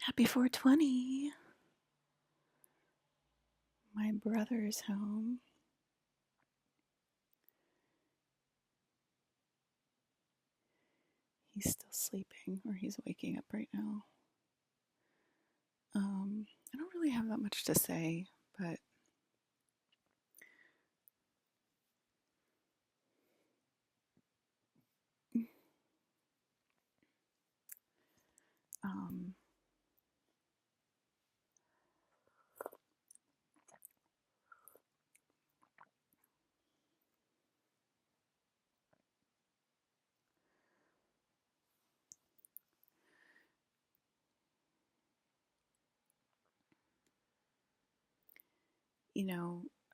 Happy 420. My brother's home. He's still sleeping, or he's waking up right now. I don't really have that much to say, but um,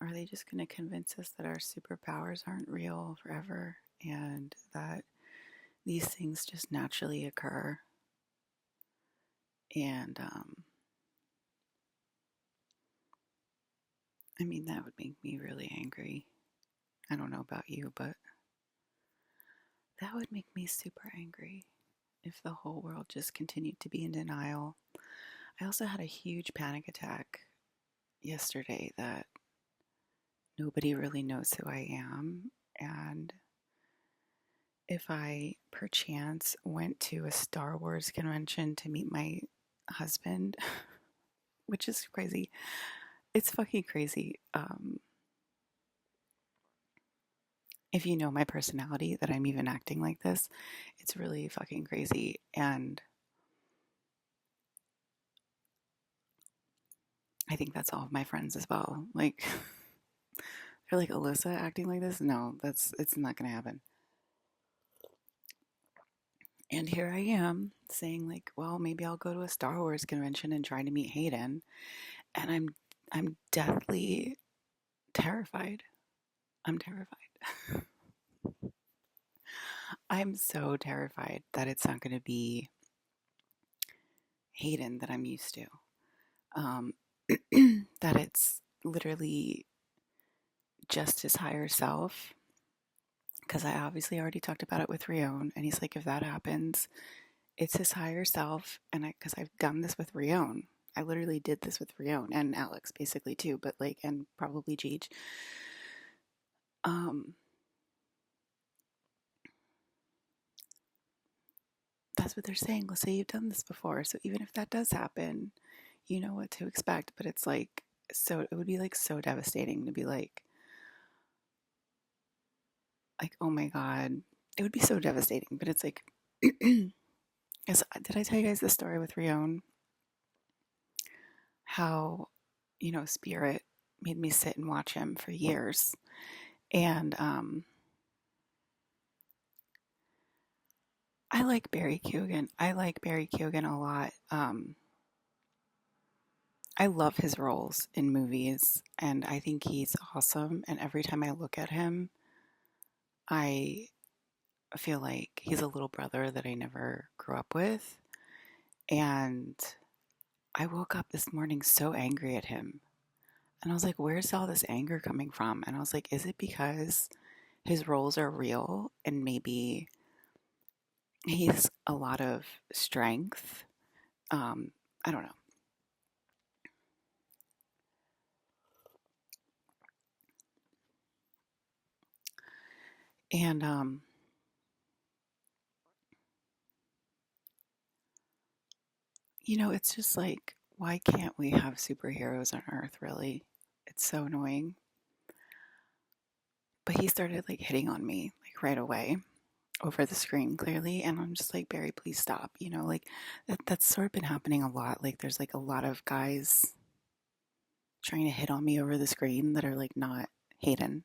are they just going to convince us that our superpowers aren't real forever and that these things just naturally occur? And I mean, that would make me really angry. I don't know about you, but that would make me super angry if the whole world just continued to be in denial. I also had a huge panic attack yesterday that nobody really knows who I am. And if I perchance went to a Star Wars convention to meet my husband, which is crazy, it's fucking crazy. If you know my personality, that I'm even acting like this, it's really fucking crazy. And I think that's all of my friends as well. Like, they're like, Alyssa acting like this? No, it's not gonna happen. And here I am saying like, well, maybe I'll go to a Star Wars convention and try to meet Hayden. And I'm deathly terrified. I'm terrified. I'm so terrified that it's not going to be Hayden that I'm used to. Um, that it's literally just his higher self. Because I obviously already talked about it with Rion, and he's like, if that happens, it's his higher self. And because I've done this with Rion, I literally did this with Rion and Alex basically too, but like, and probably Jeej. Um, that's what they're saying. Let's say you've done this before. So even if that does happen, you know what to expect. But it's like, so it would be like so devastating to be like, oh my God. It would be so devastating. But it's like, did I tell you guys the story with Rion? How, Spirit made me sit and watch him for years. And I like Barry Keoghan. I like Barry Keoghan a lot. I love his roles in movies, and I think he's awesome. And every time I look at him, I feel like he's a little brother that I never grew up with. And I woke up this morning so angry at him. And I was like, where's all this anger coming from? And I was like, is it because his roles are real and maybe he's a lot of strength? I don't know. And it's just like, why can't we have superheroes on Earth, really? It's so annoying. But he started like hitting on me like right away over the screen clearly, and I'm just like, Barry, please stop. Like that's sort of been happening a lot. Like there's like a lot of guys trying to hit on me over the screen that are like not Hayden.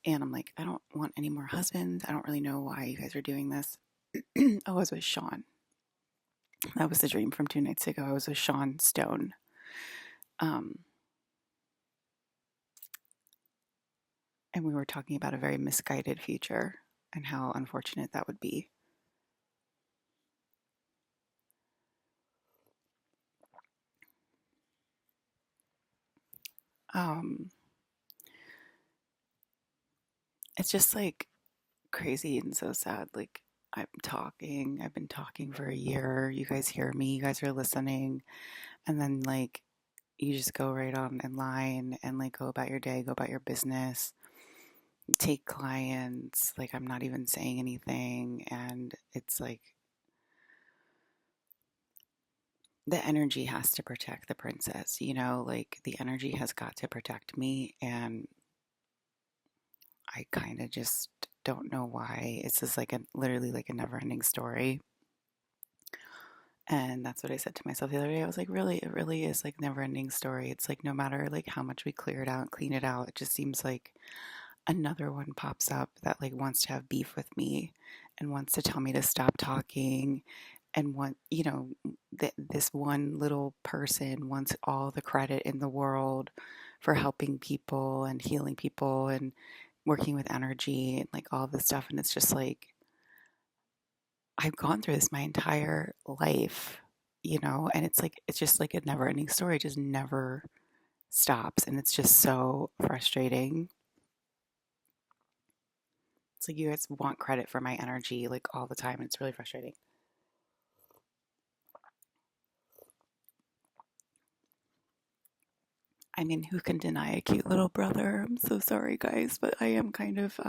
And I'm like, I don't want any more husbands. I don't really know why you guys are doing this. I was with Sean. That was the dream from 2 nights ago. I was with Sean Stone. Um, and we were talking about a very misguided future and how unfortunate that would be. Um, it's just like crazy and so sad. Like I've been talking for a year. You guys hear me, you guys are listening, and then like you just go right on in line and like go about your day, go about your business, take clients. Like I'm not even saying anything. And it's like the energy has to protect the princess, you know, like the energy has got to protect me. And I kind of just don't know why. It's just like a literally like a never ending story. And that's what I said to myself the other day. I was like, really, it really is like never ending story. It's like no matter like how much we clear it out, clean it out, it just seems like another one pops up that like wants to have beef with me and wants to tell me to stop talking and want, you know, this one little person wants all the credit in the world for helping people and healing people and working with energy and like all this stuff. And it's just like I've gone through this my entire life, you know, and it's like it's just like a never ending story. It just never stops. And it's just so frustrating. It's like you guys want credit for my energy like all the time. And it's really frustrating. I mean, who can deny a cute little brother? I'm so sorry, guys, but I am kind of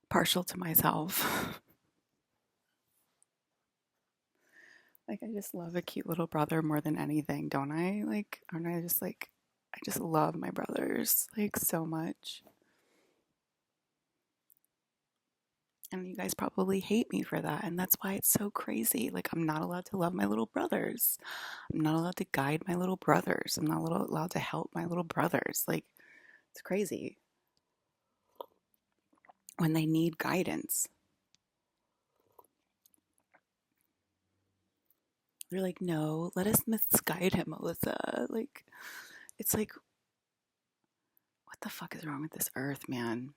partial to myself. Like, I just love a cute little brother more than anything, don't I? Like, aren't I just like, I just love my brothers like so much. And you guys probably hate me for that. And that's why it's so crazy. Like, I'm not allowed to love my little brothers. I'm not allowed to guide my little brothers. I'm not allowed to help my little brothers. Like, it's crazy when they need guidance. They're like, no, let us misguide him, Alyssa. Like, it's like, what the fuck is wrong with this earth, man?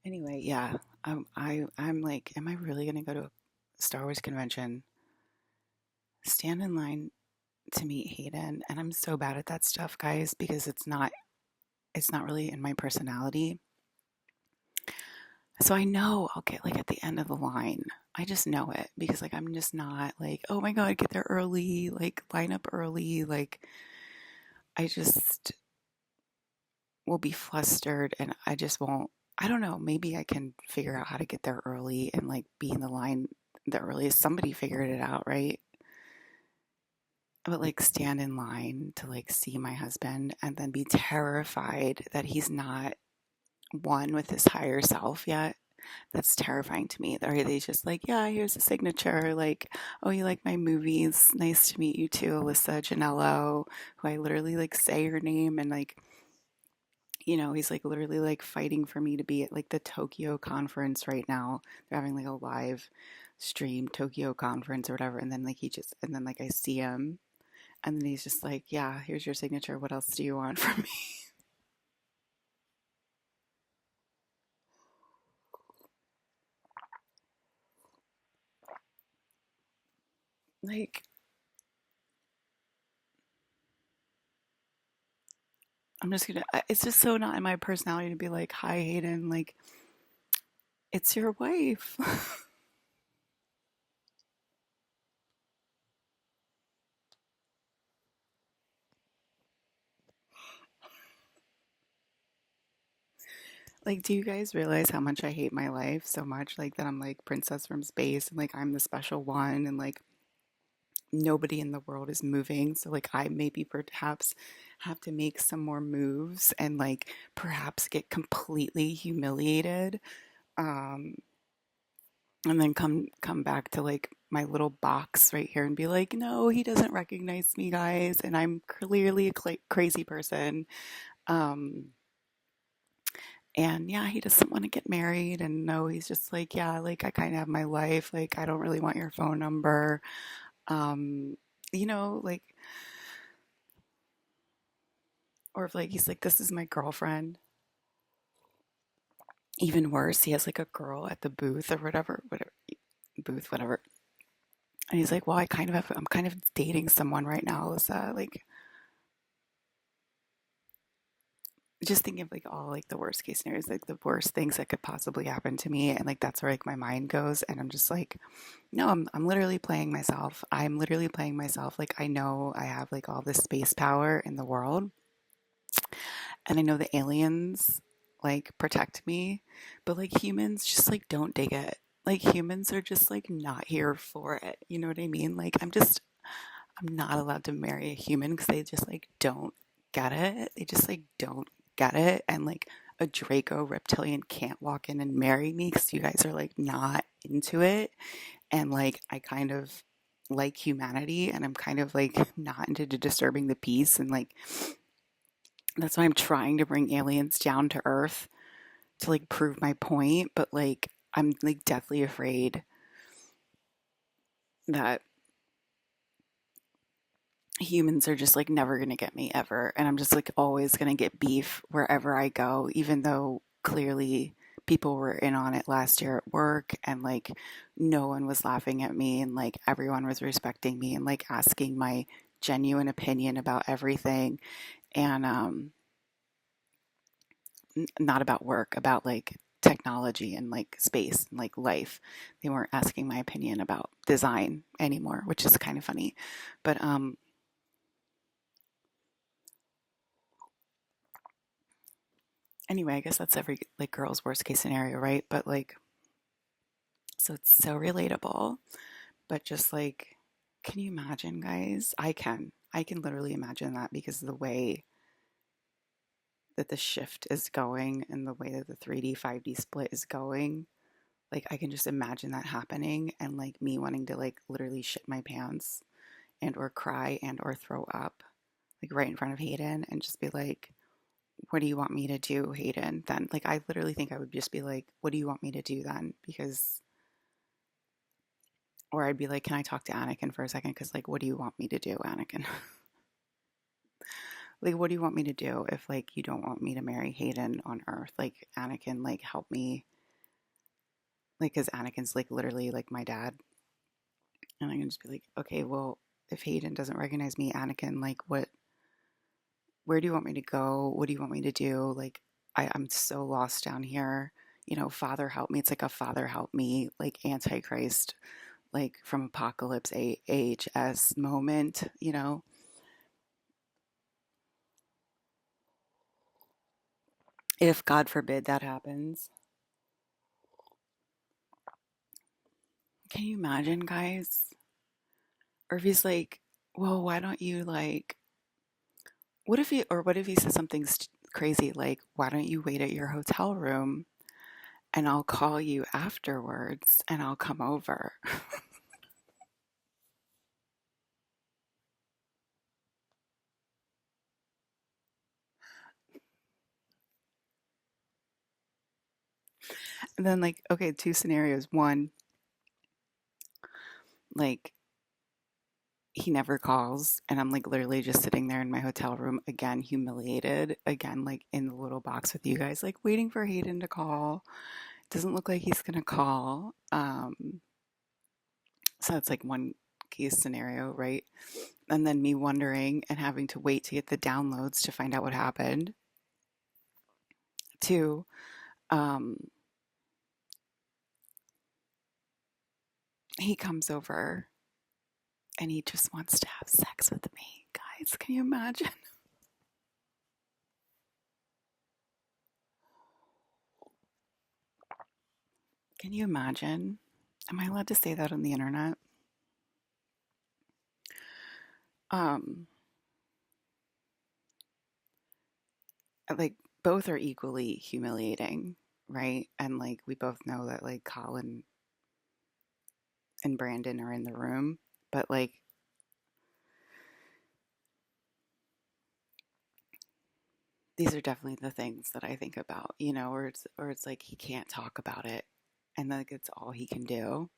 Anyway, yeah, I'm like, am I really gonna go to a Star Wars convention, stand in line to meet Hayden? And I'm so bad at that stuff, guys, because it's not really in my personality. So I know I'll get like at the end of the line. I just know it because like I'm just not like, oh my God, get there early, like line up early. Like I just will be flustered and I just won't. I don't know. Maybe I can figure out how to get there early and like be in the line the earliest. Somebody figured it out, right? But like stand in line to like see my husband and then be terrified that he's not one with his higher self yet. That's terrifying to me. Are they just like, yeah, here's a signature, like, oh, you like my movies? Nice to meet you too, Alyssa Janello, who I literally like say her name and like, you know, he's like literally like fighting for me to be at like the Tokyo conference right now. They're having like a live stream Tokyo conference or whatever. And then like and then like I see him and then he's just like, yeah, here's your signature. What else do you want from me? Like, I'm just gonna, it's just so not in my personality to be like, hi, Hayden, like, it's your wife. Like, do you guys realize how much I hate my life so much? Like, that I'm like princess from space and like I'm the special one and like nobody in the world is moving. So, like, I maybe perhaps have to make some more moves and like perhaps get completely humiliated. Um, and then come back to like my little box right here and be like, no, he doesn't recognize me, guys, and I'm clearly a crazy person. Um, and yeah, he doesn't want to get married, and no, he's just like, yeah, like I kind of have my life, like I don't really want your phone number. Um, you know, like, or if like he's like, this is my girlfriend. Even worse, he has like a girl at the booth or whatever booth, whatever. And he's like, well, I'm kind of dating someone right now, Alyssa. Like, just thinking of like all like the worst case scenarios, like the worst things that could possibly happen to me, and like that's where like my mind goes, and I'm just like, no, I'm literally playing myself. I'm literally playing myself. Like I know I have like all this space power in the world, and I know the aliens like protect me, but like humans just like don't dig it. Like humans are just like not here for it. You know what I mean? Like I'm not allowed to marry a human because they just like don't get it. They just like don't get it. And like a Draco reptilian can't walk in and marry me because you guys are like not into it. And like I kind of like humanity and I'm kind of like not into disturbing the peace. And like that's why I'm trying to bring aliens down to Earth to like prove my point. But like I'm like deathly afraid that humans are just like never going to get me ever. And I'm just like always going to get beef wherever I go, even though clearly people were in on it last year at work and like no one was laughing at me and like everyone was respecting me and like asking my genuine opinion about everything. And not about work, about like technology and like space and like life. They weren't asking my opinion about design anymore, which is kind of funny. But anyway, I guess that's every like girl's worst case scenario, right? But like, so it's so relatable. But just like, can you imagine, guys? I can. I can literally imagine that because of the way that the shift is going and the way that the 3D, 5D split is going. Like, I can just imagine that happening and like me wanting to like literally shit my pants and or cry and or throw up like right in front of Hayden and just be like, what do you want me to do, Hayden? Then, like, I literally think I would just be like, what do you want me to do then? Because, or I'd be like, can I talk to Anakin for a second? Because, like, what do you want me to do, Anakin? Like, what do you want me to do if, like, you don't want me to marry Hayden on Earth? Like, Anakin, like, help me. Like, because Anakin's, like, literally, like, my dad. And I can just be like, okay, well, if Hayden doesn't recognize me, Anakin, like, what, where do you want me to go? What do you want me to do? Like, I'm so lost down here. You know, Father help me. It's like a Father help me, like Antichrist, like from Apocalypse AHS moment, you know? If God forbid that happens. Can you imagine, guys? Or if he's like, well, why don't you like, what if he says something crazy like, why don't you wait at your hotel room and I'll call you afterwards and I'll come over? And then, like, okay, two scenarios. One, like, he never calls, and I'm like literally just sitting there in my hotel room, again, humiliated, again, like in the little box with you guys, like waiting for Hayden to call. Doesn't look like he's gonna call. So that's like one case scenario, right? And then me wondering and having to wait to get the downloads to find out what happened. Two, um, he comes over and he just wants to have sex with me. Guys, can you imagine? Can you imagine? Am I allowed to say that on the internet? Um, like both are equally humiliating, right? And like we both know that like Colin and Brandon are in the room, but like these are definitely the things that I think about, you know, or it's like he can't talk about it and like it's all he can do.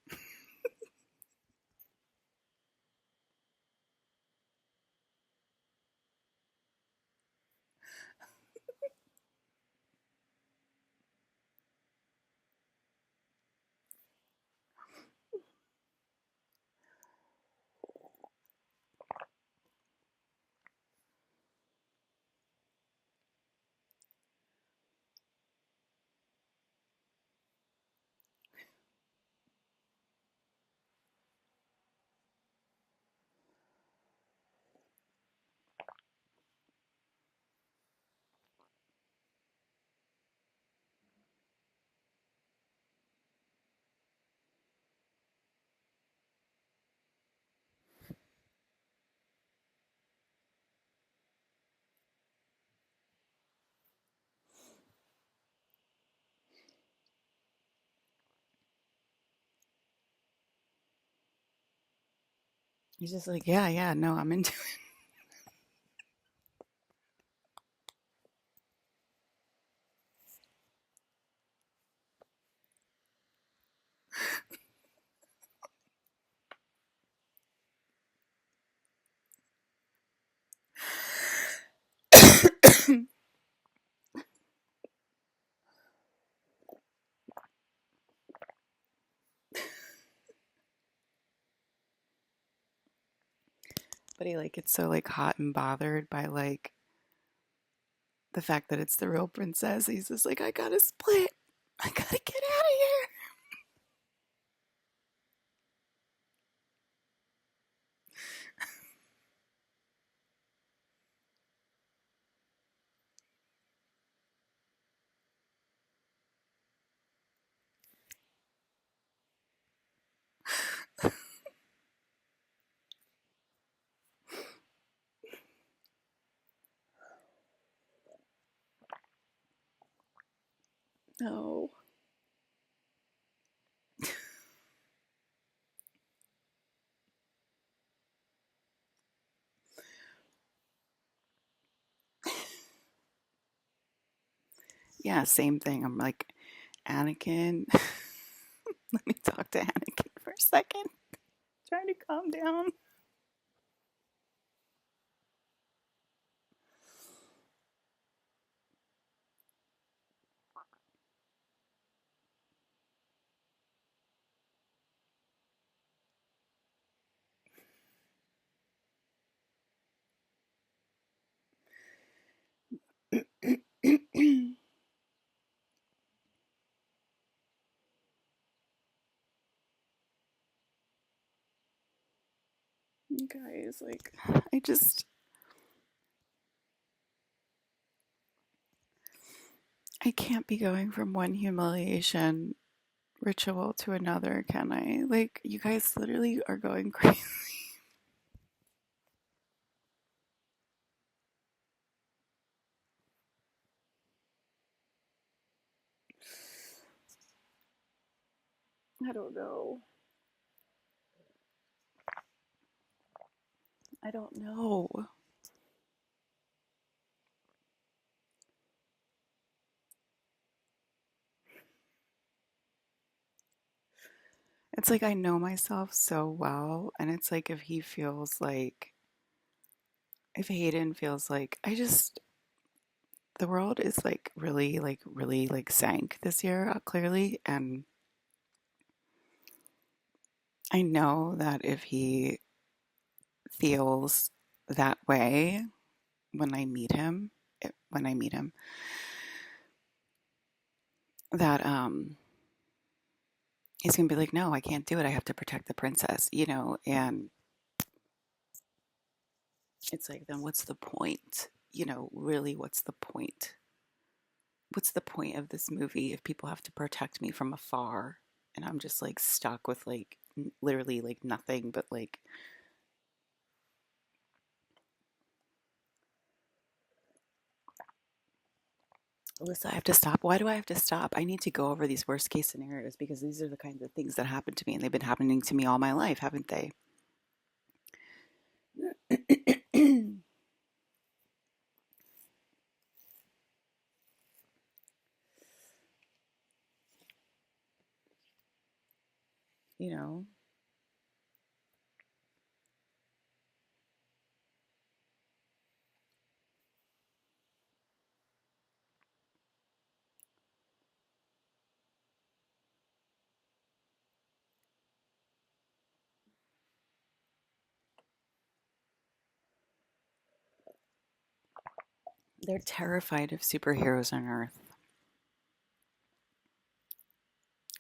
He's just like, yeah, yeah, no, I'm into it. But he like gets so like hot and bothered by like the fact that it's the real princess. He's just like, I gotta split. I gotta get out of here. No. Yeah, same thing. I'm like, Anakin, let me talk to Anakin for a second. Trying to calm down. Guys, like, I just, I can't be going from one humiliation ritual to another, can I? Like, you guys literally are going crazy. I don't know. I don't know. It's like I know myself so well, and it's like if he feels like, if Hayden feels like, I just, the world is really, like sank this year, clearly. And I know that if he feels that way when I meet him, when I meet him, that he's gonna be like, no, I can't do it. I have to protect the princess, you know. And it's like, then what's the point? You know, really, what's the point? What's the point of this movie if people have to protect me from afar and I'm just like stuck with like literally like nothing but like, Alyssa, I have to stop. Why do I have to stop? I need to go over these worst case scenarios because these are the kinds of things that happen to me and they've been happening to me all my life, haven't they? You know, they're terrified of superheroes on Earth,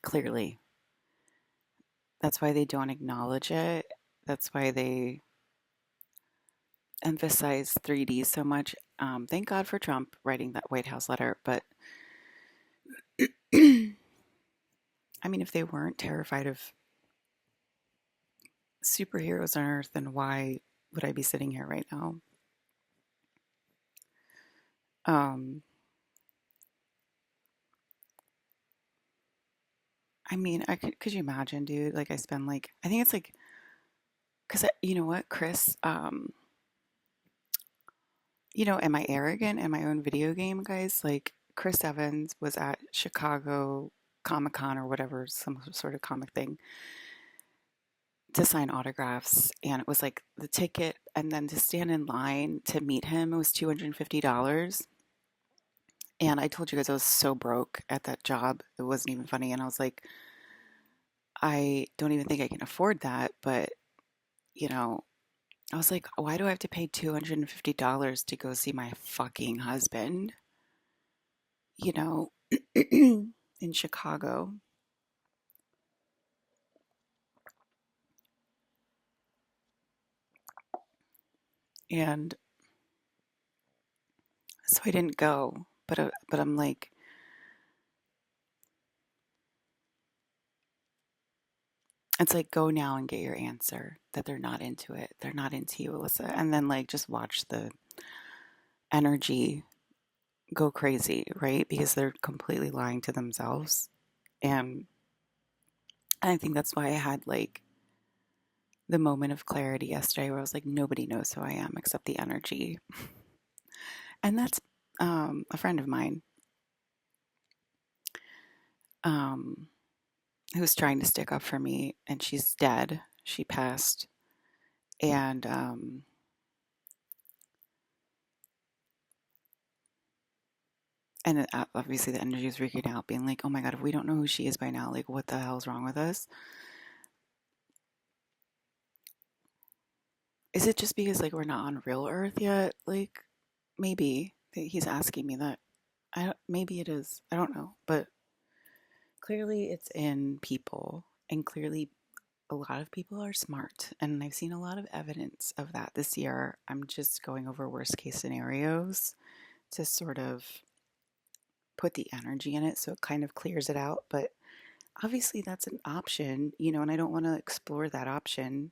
clearly. That's why they don't acknowledge it. That's why they emphasize 3D so much. Thank God for Trump writing that White House letter. But I mean, if they weren't terrified of superheroes on Earth, then why would I be sitting here right now? Um, I mean, could you imagine, dude? Like, I spend like, I think it's like Because you know what, Chris? Am I arrogant in my own video game, guys? Like, Chris Evans was at Chicago Comic Con or whatever, some sort of comic thing, to sign autographs. And it was like the ticket, and then to stand in line to meet him, it was $250. And I told you guys I was so broke at that job. It wasn't even funny. And I was like, I don't even think I can afford that. But, you know, I was like, why do I have to pay $250 to go see my fucking husband? You know, in Chicago. And so I didn't go. But I'm like, it's like, go now and get your answer that they're not into it. They're not into you, Alyssa. And then, like, just watch the energy go crazy, right? Because they're completely lying to themselves. And I think that's why I had like the moment of clarity yesterday where I was like, nobody knows who I am except the energy. And that's a friend of mine um, who's trying to stick up for me, and she's dead. She passed. And obviously the energy was freaking out, being like, oh my God, if we don't know who she is by now, like, what the hell's wrong with us? Is it just because, like, we're not on real Earth yet? Like, maybe he's asking me that. Maybe it is. I don't know. But clearly it's in people. And clearly a lot of people are smart. And I've seen a lot of evidence of that this year. I'm just going over worst case scenarios to sort of put the energy in it so it kind of clears it out. But obviously that's an option, and I don't want to explore that option,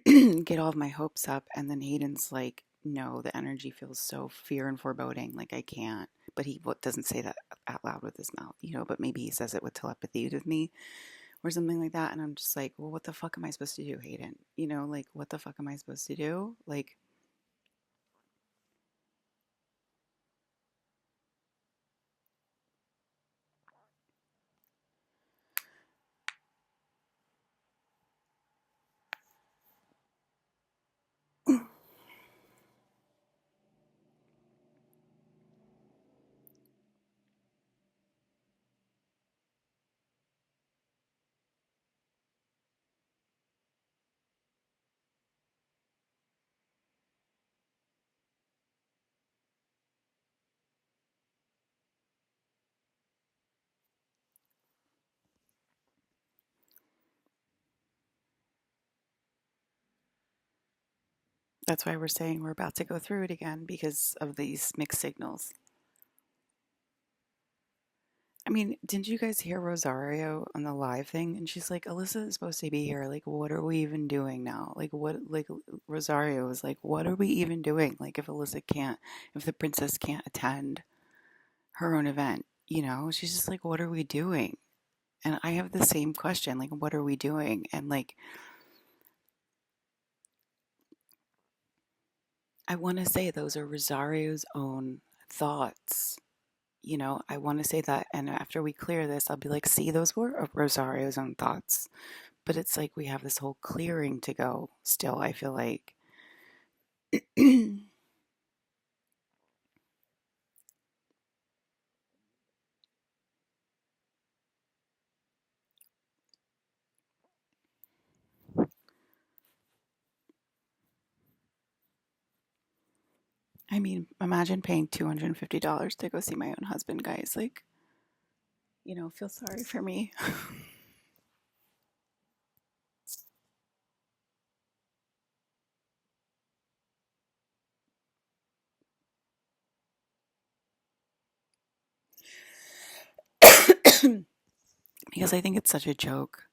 get all of my hopes up, and then Hayden's like, no, the energy feels so fear and foreboding, like I can't. But he doesn't say that out loud with his mouth, but maybe he says it with telepathy with me or something like that. And I'm just like, well, what the fuck am I supposed to do, Hayden? Like, what the fuck am I supposed to do? Like, that's why we're saying we're about to go through it again because of these mixed signals. I mean, didn't you guys hear Rosario on the live thing? And she's like, Alyssa is supposed to be here. Like, what are we even doing now? Like, what, like, Rosario was like, what are we even doing? Like, if the princess can't attend her own event, she's just like, what are we doing? And I have the same question, like, what are we doing? And like, I want to say those are Rosario's own thoughts. I want to say that. And after we clear this, I'll be like, see, those were Rosario's own thoughts. But it's like we have this whole clearing to go still, I feel like. I mean, imagine paying $250 to go see my own husband, guys. Like, feel sorry for me. Because I think it's such a joke.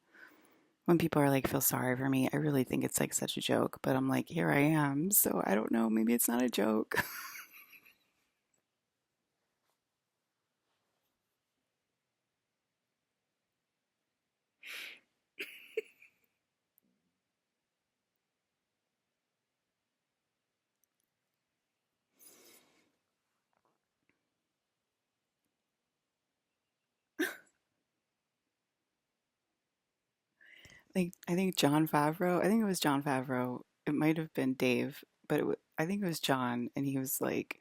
When people are like, feel sorry for me, I really think it's like such a joke. But I'm like, here I am. So I don't know. Maybe it's not a joke. Like, I think John Favreau, I think it was John Favreau. It might have been Dave, but I think it was John. And he was like,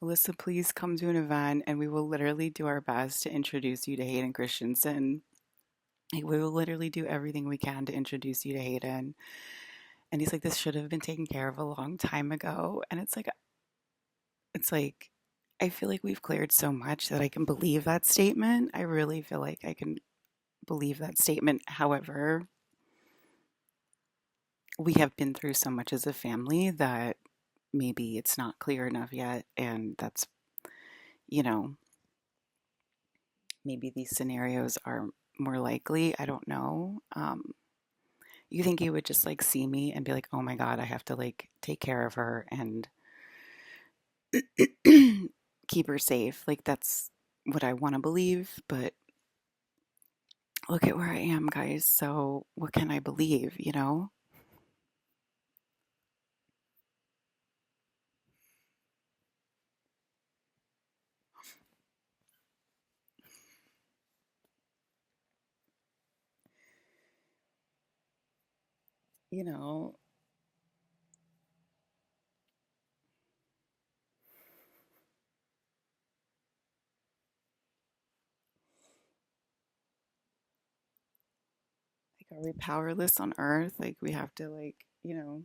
Alyssa, please come to an event and we will literally do our best to introduce you to Hayden Christensen. Like, we will literally do everything we can to introduce you to Hayden. And he's like, this should have been taken care of a long time ago. And it's like, I feel like we've cleared so much that I can believe that statement. I really feel like I can believe that statement. However, we have been through so much as a family that maybe it's not clear enough yet. And that's, you know, maybe these scenarios are more likely. I don't know. You think he would just like see me and be like, oh my God, I have to like take care of her and keep her safe. Like, that's what I want to believe. But look at where I am, guys. So, what can I believe, you know? You know, like, are we powerless on earth? Like, we have to, like, you know,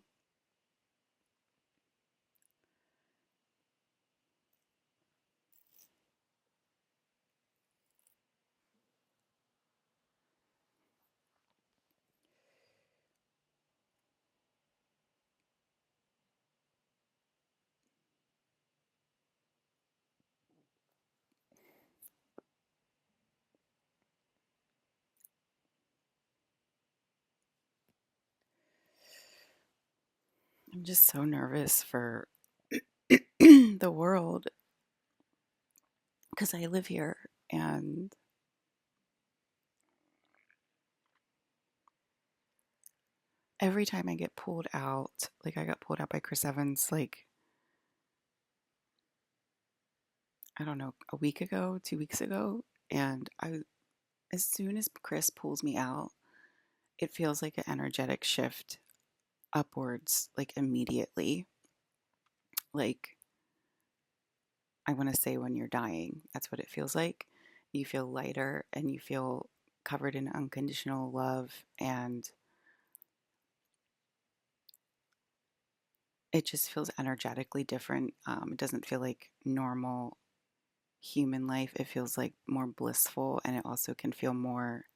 I'm just so nervous for the world because I live here and every time I get pulled out, like I got pulled out by Chris Evans, like, I don't know, a week ago, 2 weeks ago. And as soon as Chris pulls me out, it feels like an energetic shift upwards, like immediately. Like, I want to say when you're dying, that's what it feels like. You feel lighter and you feel covered in unconditional love. And it just feels energetically different. It doesn't feel like normal human life. It feels like more blissful and it also can feel more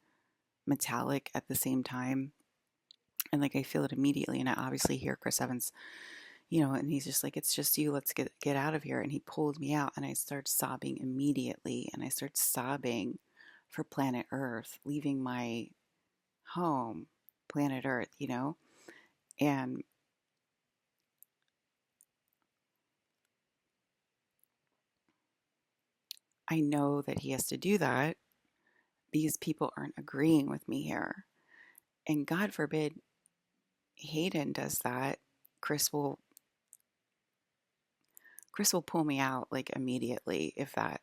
metallic at the same time. And like I feel it immediately. And I obviously hear Chris Evans, you know, and he's just like, it's just you, let's get out of here. And he pulled me out and I start sobbing immediately. And I start sobbing for planet Earth, leaving my home, planet Earth, you know? And I know that he has to do that. These people aren't agreeing with me here. And God forbid Hayden does that. Chris will Chris will pull me out like immediately if that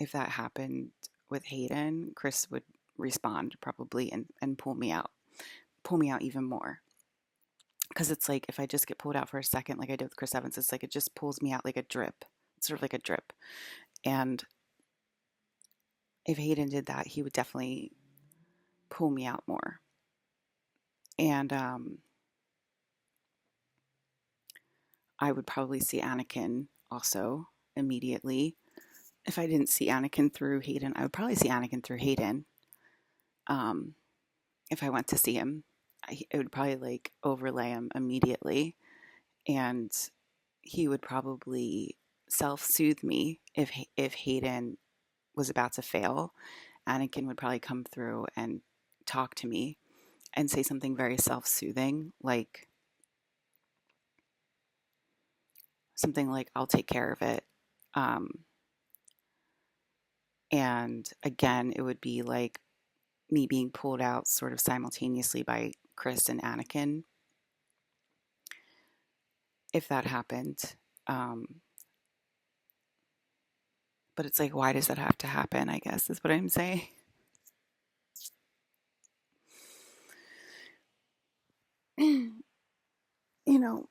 happened with Hayden. Chris would respond probably and pull me out even more. Because it's like if I just get pulled out for a second, like I did with Chris Evans, it's like it just pulls me out like a drip. It's sort of like a drip. And if Hayden did that, he would definitely pull me out more. And I would probably see Anakin also immediately. If I didn't see Anakin through Hayden, I would probably see Anakin through Hayden. Um, if I went to see him, it would probably like overlay him immediately, and he would probably self-soothe me if Hayden was about to fail. Anakin would probably come through and talk to me and say something very self-soothing, like something like "I'll take care of it." Um, and again, it would be like me being pulled out sort of simultaneously by Chris and Anakin if that happened. Um, but it's like, why does that have to happen? I guess is what I'm saying. you know,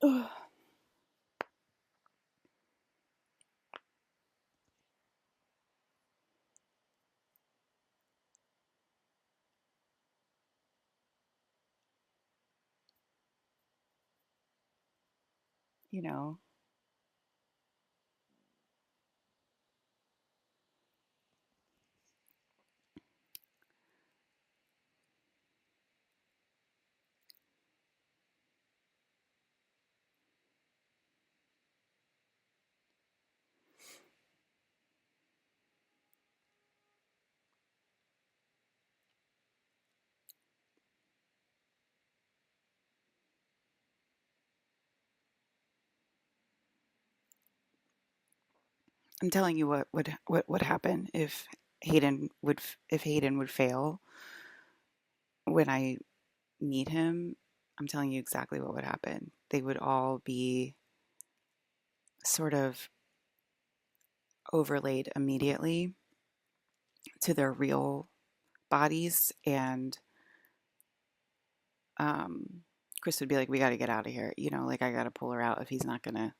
ugh, you know, I'm telling you what would happen if Hayden would fail when I meet him. I'm telling you exactly what would happen. They would all be sort of overlaid immediately to their real bodies, and um, Chris would be like, "We got to get out of here," like I got to pull her out if he's not gonna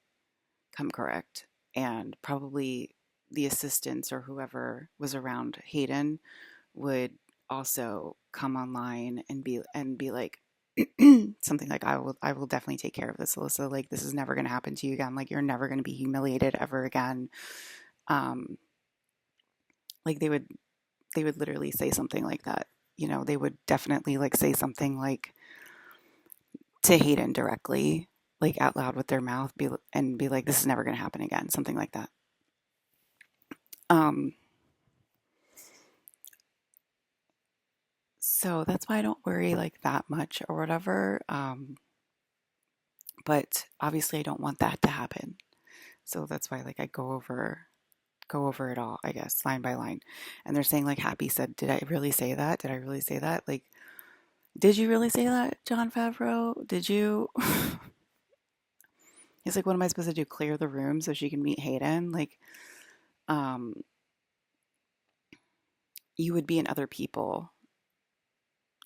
come correct, and probably the assistants or whoever was around Hayden would also come online and be like something like, I will definitely take care of this, Alyssa. Like, this is never going to happen to you again. Like, you're never going to be humiliated ever again. um like they would literally say something like that. They would definitely like say something like to Hayden directly, like out loud with their mouth, be like, this is never going to happen again, something like that. um so that's why I don't worry like that much or whatever. But obviously I don't want that to happen. So that's why like I go over it all, I guess, line by line. And they're saying like Happy said, did I really say that? Did I really say that? Like, did you really say that, Jon Favreau? Did you? He's like, what am I supposed to do? Clear the room so she can meet Hayden? Like, um, you would be in other people.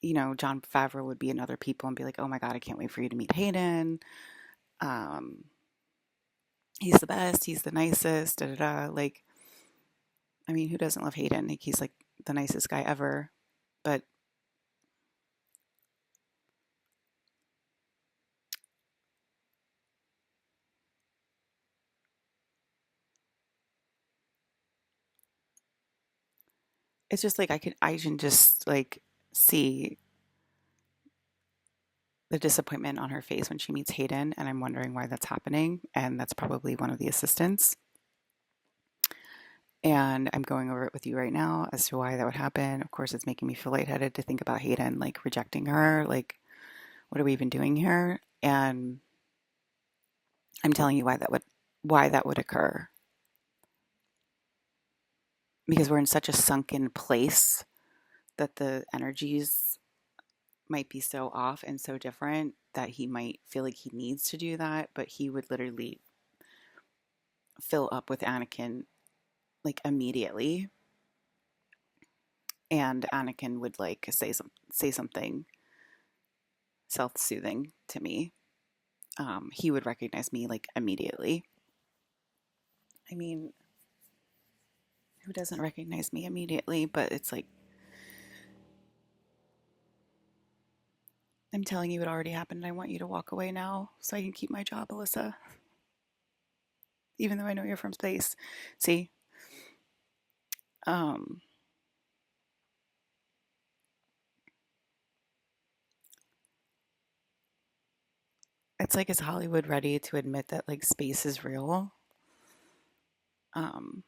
Jon Favreau would be in other people and be like, oh my God, I can't wait for you to meet Hayden. Um, he's the best. He's the nicest. Da da da. Like, I mean, who doesn't love Hayden? Like, he's like the nicest guy ever. But it's just like I can just like see the disappointment on her face when she meets Hayden, and I'm wondering why that's happening. And that's probably one of the assistants. And I'm going over it with you right now as to why that would happen. Of course, it's making me feel lightheaded to think about Hayden like rejecting her. Like, what are we even doing here? And I'm telling you why that would occur. Because we're in such a sunken place that the energies might be so off and so different that he might feel like he needs to do that, but he would literally fill up with Anakin like immediately, and Anakin would like say something self-soothing to me. He would recognize me like immediately. I mean, who doesn't recognize me immediately? But it's like, I'm telling you, it already happened. I want you to walk away now so I can keep my job, Alyssa. Even though I know you're from space. See, um, it's like, is Hollywood ready to admit that like space is real? Um,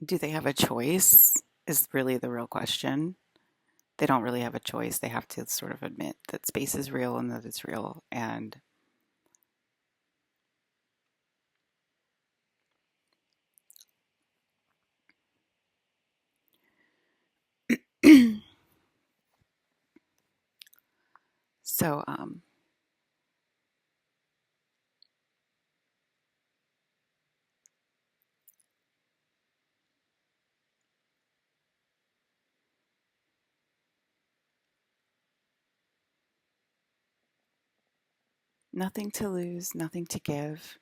do they have a choice? Is really the real question. They don't really have a choice. They have to sort of admit that space is real and that it's real. And so, Nothing to lose, nothing to give,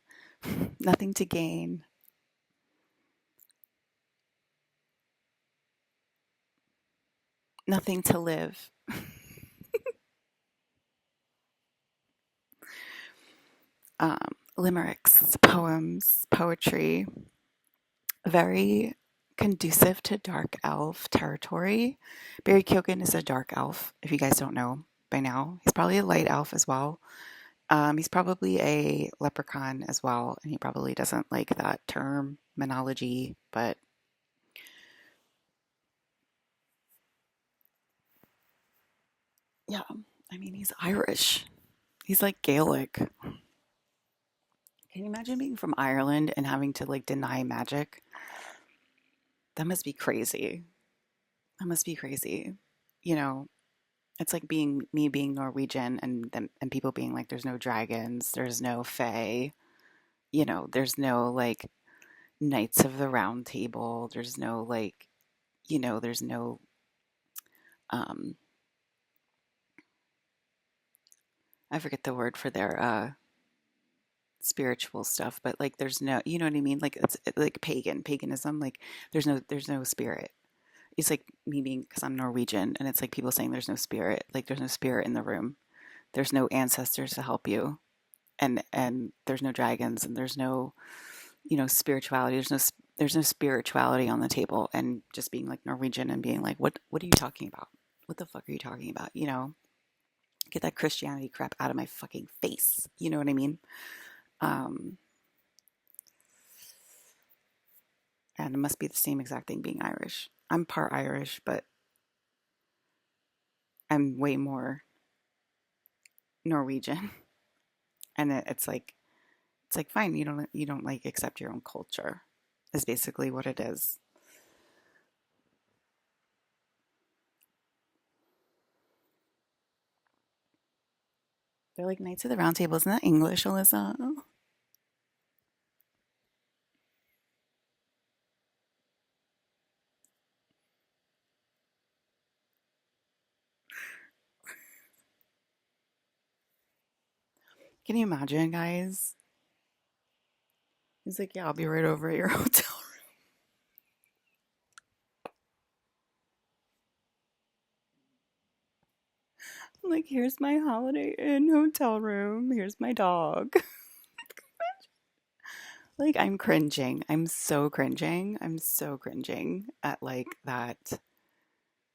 nothing to gain. Nothing to live. Limericks, poems, poetry, very conducive to dark elf territory. Barry Keoghan is a dark elf, if you guys don't know by now. He's probably a light elf as well. He's probably a leprechaun as well, and he probably doesn't like that terminology, but yeah, I mean, he's Irish. He's like Gaelic. Can you imagine being from Ireland and having to like deny magic? That must be crazy. That must be crazy. You know, it's like being me being Norwegian and them and people being like, there's no dragons, there's no fae, there's no like Knights of the Round Table, there's no like, there's no um I forget the word for their spiritual stuff, but like there's no, you know what I mean? Like it's like paganism, like there's no spirit. It's like me being because I'm Norwegian and it's like people saying there's no spirit, like there's no spirit in the room. There's no ancestors to help you and there's no dragons and there's no spirituality. There's no spirituality on the table and just being like Norwegian and being like what are you talking about? What the fuck are you talking about? Get that Christianity crap out of my fucking face. You know what I mean? Um, and it must be the same exact thing being Irish. I'm part Irish, but I'm way more Norwegian. And it's like fine, you don't like accept your own culture. Is basically what it is. They're like Knights of the Round Table. Isn't that English, Alyssa? Can you imagine, guys? He's like, yeah, I'll be right over at your hotel room. Like, here's my Holiday Inn hotel room. Here's my dog. Like, I'm cringing. I'm so cringing. I'm so cringing at like that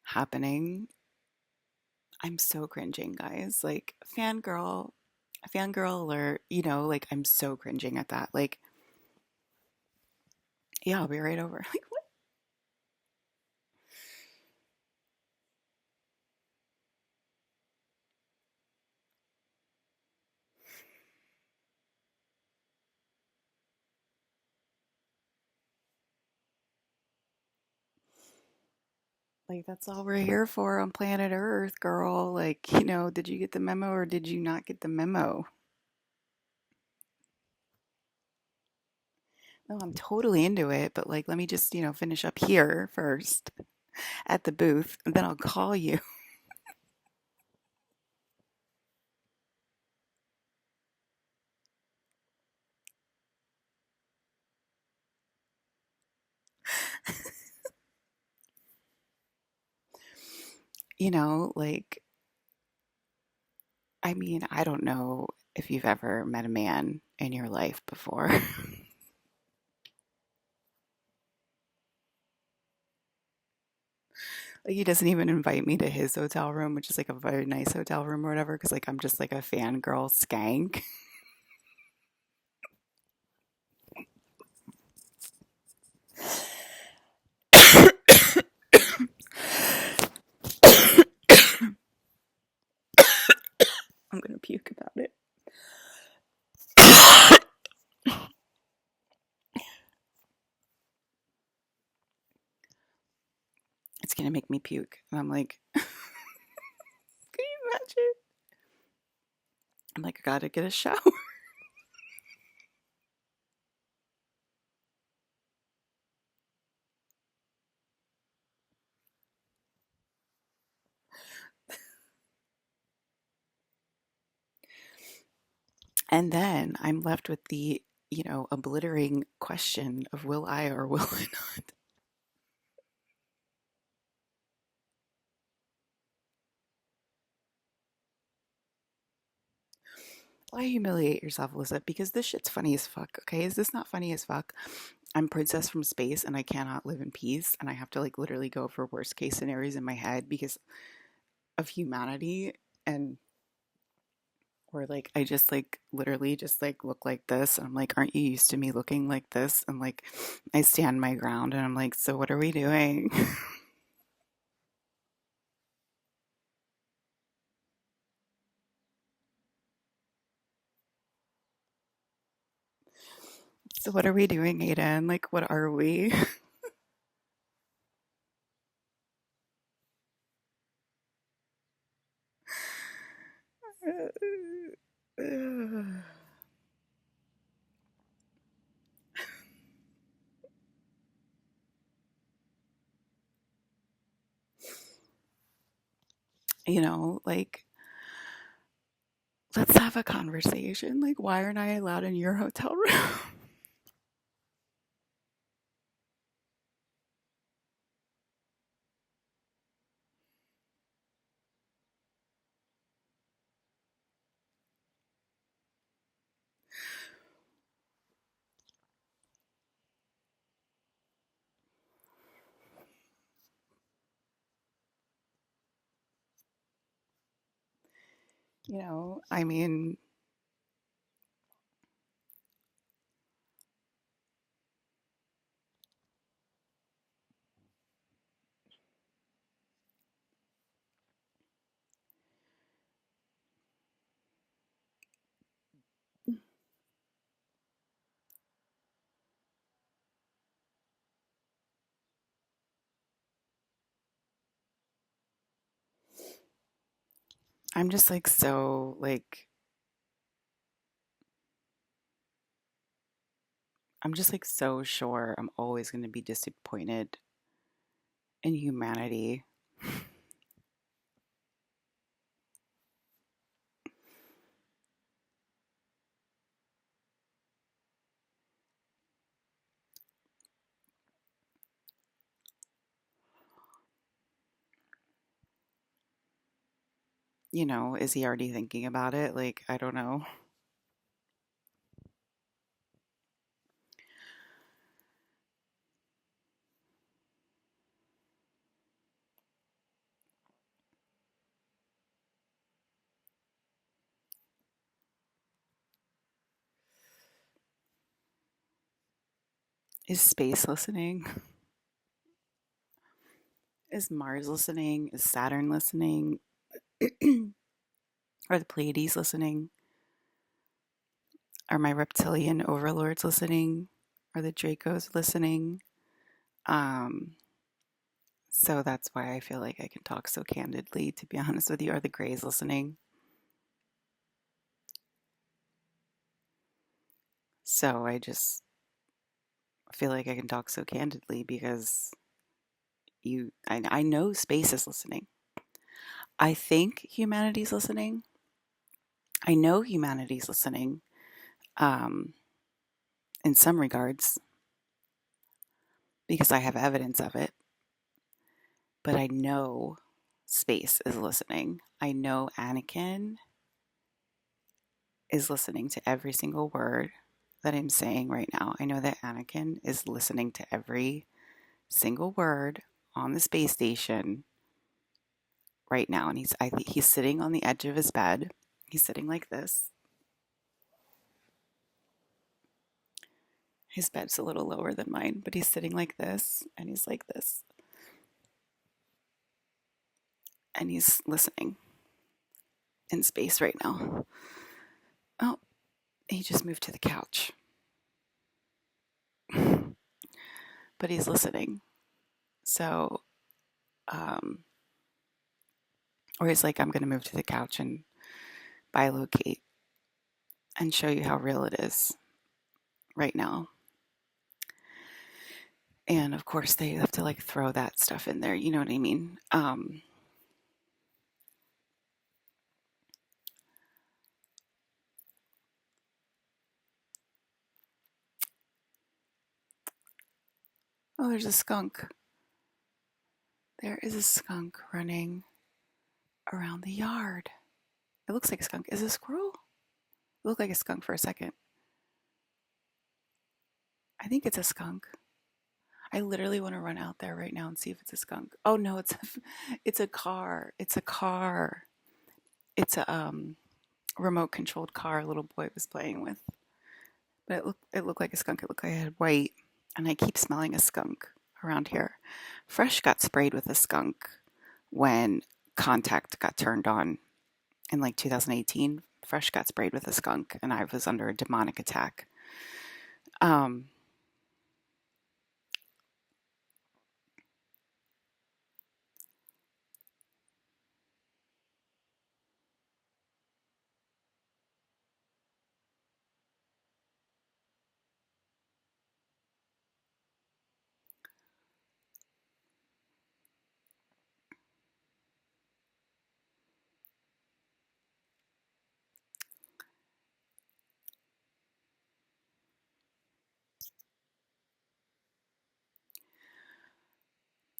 happening. I'm so cringing, guys. Like, fangirl alert. Like, I'm so cringing at that. Like, yeah, I'll be right over. Like, what? Like, that's all we're here for on planet Earth, girl. Like, did you get the memo or did you not get the memo? No, I'm totally into it, but like, let me just, finish up here first at the booth, and then I'll call you. Like, I mean, I don't know if you've ever met a man in your life before. Like, he doesn't even invite me to his hotel room, which is like a very nice hotel room or whatever, because like I'm just like a fangirl skank. I'm gonna puke about it. It's gonna make me puke. And I'm like, can you imagine? I'm like, I gotta get a shower. And then I'm left with the, obliterating question of will I or will I not? Why humiliate yourself, Alyssa? Because this shit's funny as fuck, okay? Is this not funny as fuck? I'm Princess from Space and I cannot live in peace and I have to like literally go for worst case scenarios in my head because of humanity and or like I just like literally just like look like this and I'm like, aren't you used to me looking like this? And like I stand my ground and I'm like, so what are we doing? So what are we doing, Aiden? Like what are we? Like let's have a conversation. Like why aren't I allowed in your hotel room? I mean, I'm just like so like I'm just like so sure I'm always going to be disappointed in humanity. Is he already thinking about it? Like, I don't know. Is space listening? Is Mars listening? Is Saturn listening? Are the Pleiades listening? Are my reptilian overlords listening? Are the Dracos listening? Um, so that's why I feel like I can talk so candidly, to be honest with you. Are the Greys listening? So I just feel like I can talk so candidly because I know space is listening. I think humanity's listening. I know humanity's listening um, in some regards because I have evidence of it, but I know space is listening. I know Anakin is listening to every single word that I'm saying right now. I know that Anakin is listening to every single word on the space station right now, and I think he's sitting on the edge of his bed. He's sitting like this. His bed's a little lower than mine, but he's sitting like this, and he's like this, and he's listening in space right now. Oh, he just moved to the couch, but he's listening. So, um, or he's like, I'm going to move to the couch and bilocate and show you how real it is right now. And of course, they have to like throw that stuff in there. You know what I mean? Oh, there's a skunk. There is a skunk running around the yard. It looks like a skunk. Is it a squirrel? It looked like a skunk for a second. I think it's a skunk. I literally want to run out there right now and see if it's a skunk. Oh no, it's a car. It's a car. It's a remote controlled car a little boy was playing with. But it looked like a skunk. It looked like it had white. And I keep smelling a skunk around here. Fresh got sprayed with a skunk when Contact got turned on in like 2018. Fresh got sprayed with a skunk, and I was under a demonic attack. Um,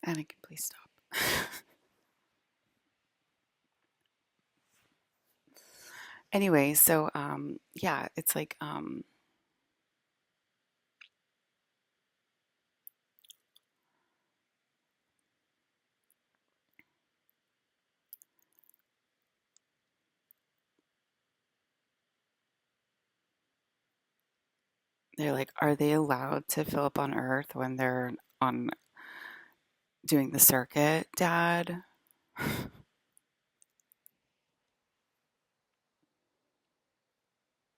Anakin, please stop. Anyway, so yeah, it's like they're like, are they allowed to fill up on Earth when they're on doing the circuit, Dad?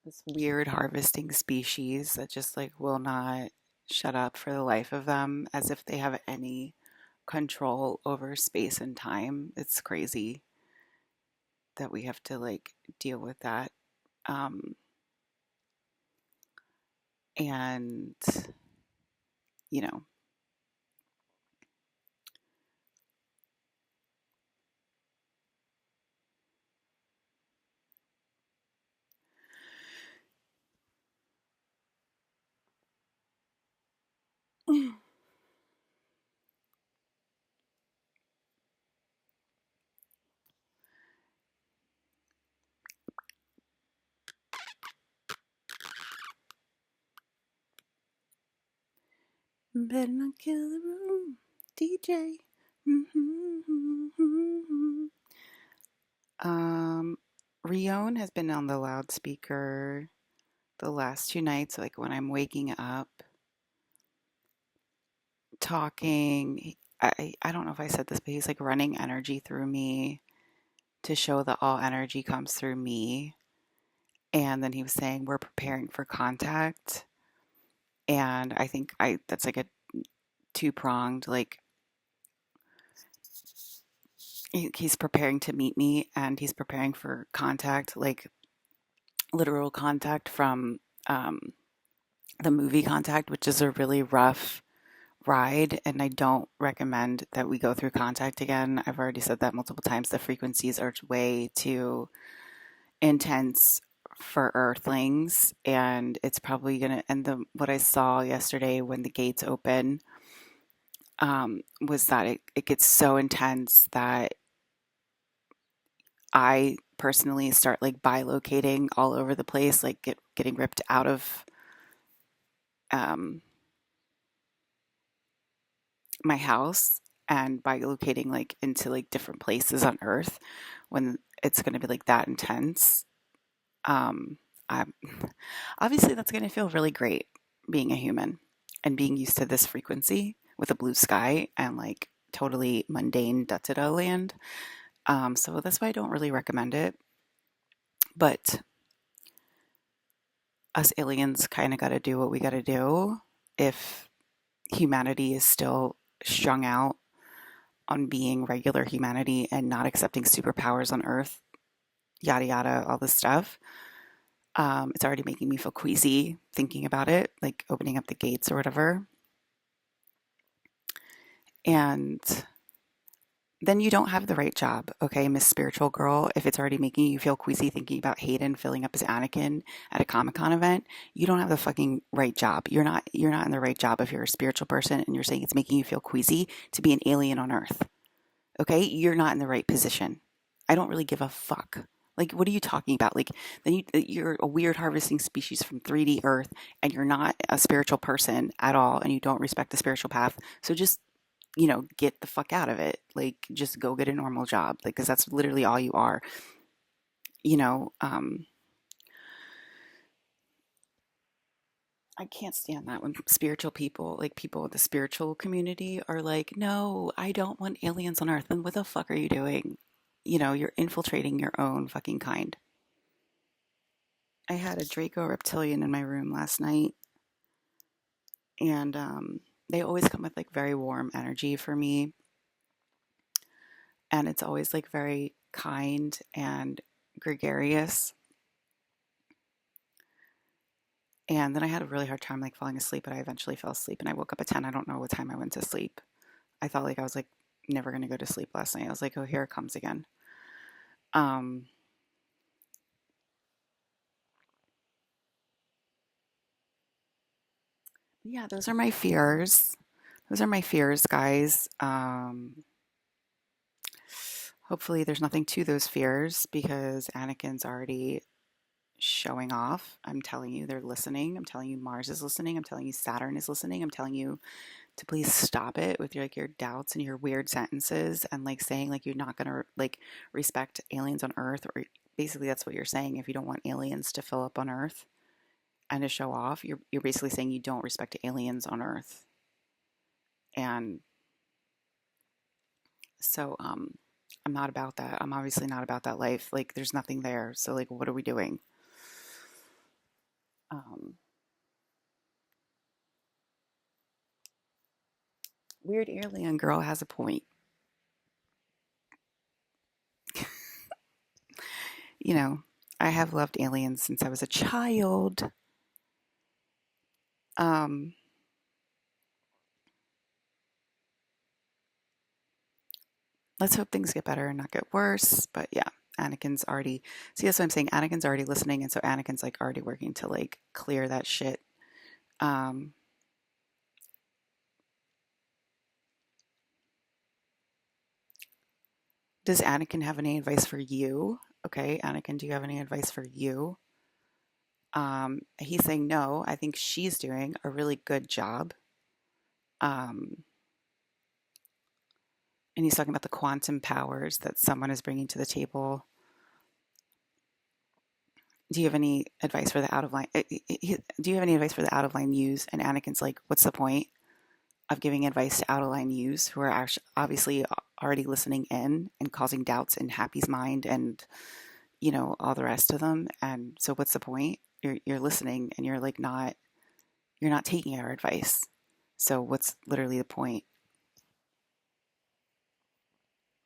This weird harvesting species that just like will not shut up for the life of them, as if they have any control over space and time. It's crazy that we have to like deal with that. Um, and, you know, better not kill the room, DJ. Um, Rion has been on the loudspeaker the last 2 nights, like when I'm waking up, talking. I don't know if I said this, but he's like running energy through me to show that all energy comes through me. And then he was saying we're preparing for contact. And I think I that's like a two-pronged, like he's preparing to meet me and he's preparing for contact, like literal contact from the movie Contact, which is a really rough ride. And I don't recommend that we go through Contact again. I've already said that multiple times. The frequencies are way too intense for Earthlings, and it's probably gonna. And the what I saw yesterday when the gates open was that it gets so intense that I personally start like bilocating all over the place, like getting ripped out of um, my house and bilocating like into like different places on Earth when it's going to be like that intense. Um, I'm, Obviously, that's going to feel really great being a human and being used to this frequency with a blue sky and like totally mundane da da da land. So that's why I don't really recommend it. But us aliens kind of got to do what we got to do if humanity is still strung out on being regular humanity and not accepting superpowers on Earth, yada yada, all this stuff. It's already making me feel queasy thinking about it, like opening up the gates or whatever. And then you don't have the right job, okay, Miss Spiritual Girl. If it's already making you feel queasy thinking about Hayden filling up as Anakin at a Comic-Con event, you don't have the fucking right job. You're not in the right job if you're a spiritual person and you're saying it's making you feel queasy to be an alien on Earth. Okay? You're not in the right position. I don't really give a fuck. Like, what are you talking about? Like, then you're a weird harvesting species from 3D Earth, and you're not a spiritual person at all, and you don't respect the spiritual path. So just, get the fuck out of it. Like, just go get a normal job. Like, because that's literally all you are. You know, um, I can't stand that when spiritual people, like people in the spiritual community, are like, no, I don't want aliens on Earth. Then what the fuck are you doing? You're infiltrating your own fucking kind. I had a Draco reptilian in my room last night, and they always come with like very warm energy for me, and it's always like very kind and gregarious. And then I had a really hard time like falling asleep, but I eventually fell asleep, and I woke up at 10. I don't know what time I went to sleep. I thought like I was like never gonna go to sleep last night. I was like, oh, here it comes again. Um, yeah, those are my fears. Those are my fears, guys. Hopefully, there's nothing to those fears because Anakin's already showing off. I'm telling you, they're listening. I'm telling you, Mars is listening. I'm telling you, Saturn is listening. I'm telling you to please stop it with your doubts and your weird sentences and like saying like you're not gonna like respect aliens on Earth, or basically that's what you're saying. If you don't want aliens to fill up on Earth and to show off, you're basically saying you don't respect aliens on Earth. And so I'm not about that. I'm obviously not about that life. Like there's nothing there. So like what are we doing? Um Weird alien girl has a point. You know, I have loved aliens since I was a child. Um let's hope things get better and not get worse. But yeah, Anakin's already see that's what I'm saying. Anakin's already listening, and so Anakin's like already working to like clear that shit. Um, does Anakin have any advice for you? Okay, Anakin, do you have any advice for you? He's saying no. I think she's doing a really good job. Um, and he's talking about the quantum powers that someone is bringing to the table. Do you have any advice for the out of line? Do you have any advice for the out of line use? And Anakin's like, what's the point of giving advice to out of line use who are actually obviously already listening in and causing doubts in Happy's mind and all the rest of them. And so what's the point? You're listening and you're like not you're not taking our advice. So what's literally the point?